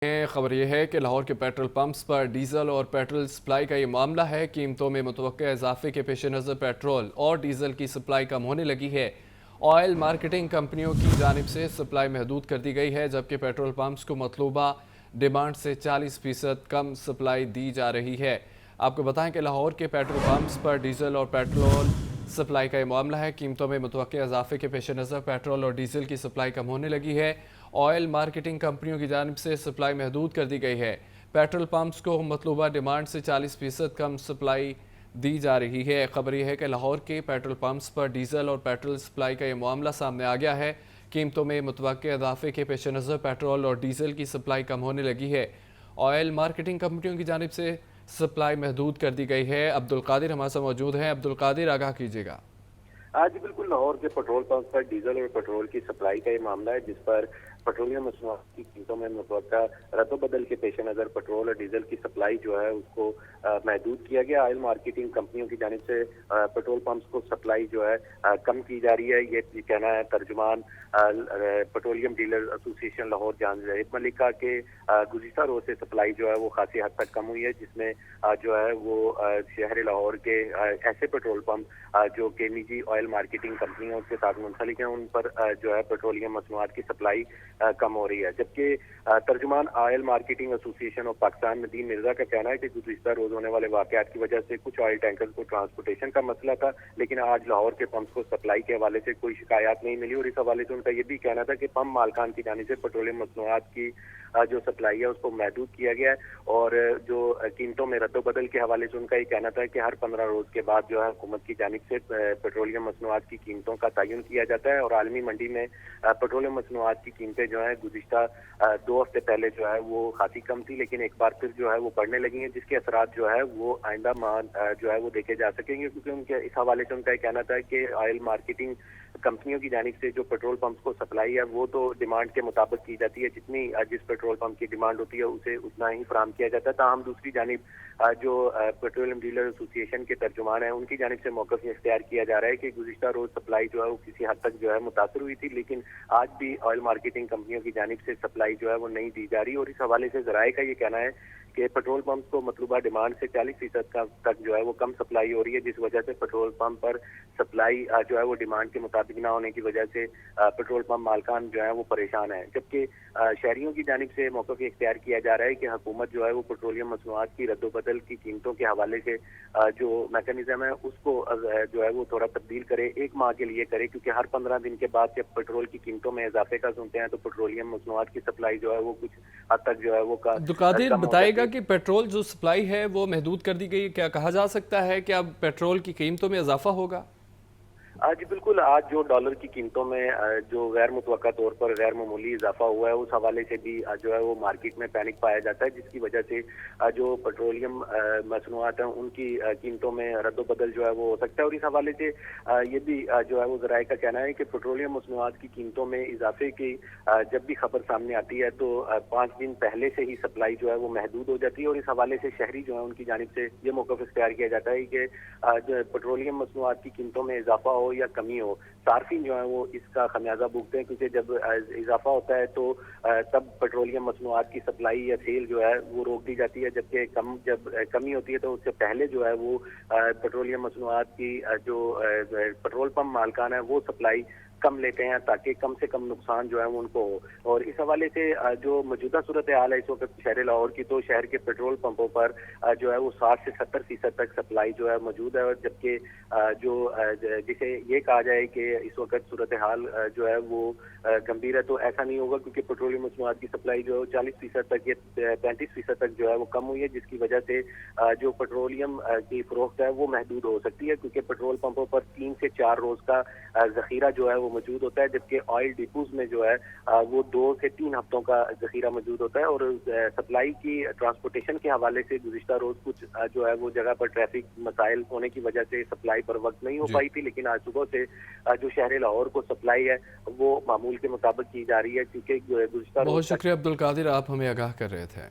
खबर यह है कि लाहौर के पेट्रोल पंप्स पर डीजल और पेट्रोल सप्लाई का ये मामला है। कीमतों में मुतवक्किया इजाफे के पेश नज़र पेट्रोल और डीजल की सप्लाई कम होने लगी है। ऑयल मार्केटिंग कंपनियों की जानिब से सप्लाई महदूद कर दी गई है, जबकि पेट्रोल पंप्स को मतलूबा डिमांड से 40% कम सप्लाई दी जा रही है। आपको बताएं कि लाहौर के पेट्रोल पंप्स पर डीजल और पेट्रोल सप्लाई का ये मामला है। कीमतों में मुतवक्किया इजाफे के पेश नज़र पेट्रोल और डीजल की सप्लाई कम होने लगी है। ऑयल मार्केटिंग कंपनियों की जानिब से सप्लाई महदूद कर दी गई है। पेट्रोल पंप्स को मतलूबा डिमांड से 40% कम सप्लाई दी जा रही है। खबर यह है कि लाहौर के पेट्रोल पंप्स पर डीजल और पेट्रोल सप्लाई का ये मामला सामने आ गया है। कीमतों में मुतवक्किया इजाफे के पेश नज़र पेट्रोल और डीजल की सप्लाई कम होने लगी है। ऑयल मार्केटिंग कंपनियों की जानिब से सप्लाई महदूद कर दी गई है। अब्दुल कादिर हमारे साथ मौजूद हैं। अब्दुल कादिर, आगाह कीजिएगा। आज बिल्कुल लाहौर के पेट्रोल पंप पर डीजल और पेट्रोल की सप्लाई का ये मामला है, जिस पर पेट्रोलियम मसनूआत की कीमतों में मुतवक्का रद्दोबदल के पेश नज़र पेट्रोल और डीजल की सप्लाई जो है उसको महदूद किया गया। ऑयल मार्केटिंग कंपनियों की जानिब से पेट्रोल पंप्स को सप्लाई जो है कम की जा रही है। ये कहना है तर्जुमान पेट्रोलियम डीलर एसोसिएशन लाहौर जान जाहिद मलिका के गुज़िश्ता रोज से सप्लाई जो है वो खासी हद तक कम हुई है, जिसमें जो है वो शहर लाहौर के ऐसे पेट्रोल पंप जो कि निजी ऑयल मार्केटिंग कंपनियों के साथ मुंसलिक हैं, उन पर जो है पेट्रोलियम मसनूआत की सप्लाई कम हो रही है। जबकि तर्जुमान Oil Marketing Association of Pakistan Nadeem Mirza का कहना है कि गुज़िश्ता रोज होने वाले वाक़यात की वजह से कुछ ऑयल टैंकर्स को ट्रांसपोर्टेशन का मसला था, लेकिन आज लाहौर के पंप्स को सप्लाई के हवाले से कोई शिकायत नहीं मिली। और इस हवाले से उनका ये भी कहना था कि पंप मालकान की जानिब से पेट्रोलियम मसनूआत की जो सप्लाई है उसको महदूद किया गया है। और जो कीमतों में रद्दोबदल के हवाले से उनका ये कहना था कि हर 15 रोज के बाद जो है हुकूमत की जानिब से पेट्रोलियम मसनूआत की कीमतों का तयन किया जाता है। और आलमी मंडी में पेट्रोलियम मसनूआत की कीमतें जो है गुज़िश्ता 2 हफ्ते पहले जो है वो खासी कम थी, लेकिन एक बार फिर जो है वो बढ़ने लगी हैं, जिसके असरात जो है वो आइंदा माह जो है वो देखे जा सकेंगे। क्योंकि उनके इस हवाले से उनका ये कहना था कि ऑयल मार्केटिंग कंपनियों की जानिब से जो पेट्रोल पंप्स को सप्लाई है वो तो डिमांड के मुताबिक की जाती है, जितनी जिस पेट्रोल पंप की डिमांड होती है उसे उतना ही फराहम किया जाता है। ताहम दूसरी जानिब जो पेट्रोलियम डीलर एसोसिएशन के तर्जुमान है, उनकी जानिब से मौक़िफ़ ये इख्तियार किया जा रहा है कि गुज़िश्ता रोज सप्लाई जो है वो किसी हद तक जो है मुतासर हुई थी, लेकिन आज भी ऑयल मार्केटिंग कंपनियों की जानिब से सप्लाई जो है वो नहीं दी जा रही। और इस हवाले से ज़राए का ये कहना है कि पेट्रोल पंप को मतलूबा डिमांड से 40% तक जो है वो कम सप्लाई हो रही है, जिस वजह से पेट्रोल पंप पर सप्लाई जो है वो डिमांड के मुताबिक ना होने की वजह से पेट्रोल पंप मालकान जो है वो परेशान है। जबकि शहरियों की जानिब से मौक़िफ़ इख्तियार किया जा रहा है कि हुकूमत जो है वो पेट्रोलियम मसनूआत की रद्दोबदल की कीमतों के हवाले से जो मैकेनिज्म है उसको जो है वो थोड़ा तब्दील करे, 1 माह के लिए करे, क्योंकि हर 15 दिन के बाद जब पेट्रोल की कीमतों में इजाफे का सुनते हैं तो पेट्रोलियम मसनूआत की सप्लाई जो है वो कुछ हद तक जो है वो अब्दुल कादिर, कम हो जाती बताएगा है। कि पेट्रोल जो सप्लाई है वो महदूद कर दी गई, क्या कहा जा सकता है कि अब पेट्रोल की कीमतों में इजाफा होगा? आज बिल्कुल, आज जो डॉलर की कीमतों में जो गैर मुतवक्का तौर पर गैर मामूली इजाफा हुआ है, उस हवाले से भी जो है वो मार्केट में पैनिक पाया जाता है, जिसकी वजह से जो पेट्रोलियम मसनूआत हैं उनकी कीमतों में रद्दोबदल जो है वो हो सकता है। और इस हवाले से ये भी जो है वो ज़राए का कहना है कि पेट्रोलियम मसनूआत की कीमतों में इजाफे की जब भी खबर सामने आती है तो 5 दिन पहले से ही सप्लाई जो है वो महदूद हो जाती है। और इस हवाले से शहरी जो है उनकी जानिब से ये मौक़िफ़ इख्तियार किया जाता है कि जो पेट्रोलियम मसनूआत की कीमतों में इजाफा हो या कमी हो, सार्फिन जो है वो इसका खमियाजा भुगते हैं, क्योंकि जब इजाफा होता है तो तब पेट्रोलियम मसनूआत की सप्लाई या सेल जो है वो रोक दी जाती है, जबकि जब कमी होती है तो उससे पहले जो है वो पेट्रोलियम मसनूआत की जो पेट्रोल पंप मालकान है वो सप्लाई कम लेते हैं, ताकि कम से कम नुकसान जो है वो उनको हो। और इस हवाले से जो मौजूदा सूरत हाल है इस वक्त शहर लाहौर की, तो शहर के पेट्रोल पंपों पर जो है वो 60 से 70% तक सप्लाई जो है मौजूद है। और जबकि जो जिसे ये कहा जाए कि इस वक्त सूरत हाल जो है वो गंभीर है, तो ऐसा नहीं होगा, क्योंकि पेट्रोलियम मसनूआत की सप्लाई जो है 40% तक या 35% तक जो है वो कम हुई है, जिसकी वजह से जो पेट्रोलियम की फरोख्त है वो महदूद हो सकती है, क्योंकि पेट्रोल पंपों पर 3 से 4 रोज का जखीरा जो है वो मौजूद होता है, जबकि ऑयल डिपोज में जो है वो 2 से 3 हफ्तों का जखीरा मौजूद होता है। और सप्लाई की ट्रांसपोर्टेशन के हवाले से गुज़िश्ता रोज कुछ जो है वो जगह पर ट्रैफिक मसाइल होने की वजह से सप्लाई पर वक्त नहीं हो जी, पाई थी, लेकिन आज सुबह से जो शहर लाहौर को सप्लाई है वो मामूल के मुताबिक की जा रही है, क्योंकि गुज़िश्ता बहुत रोज शुक्रिया अब्दुल कादिर, आप हमें आगाह कर रहे थे।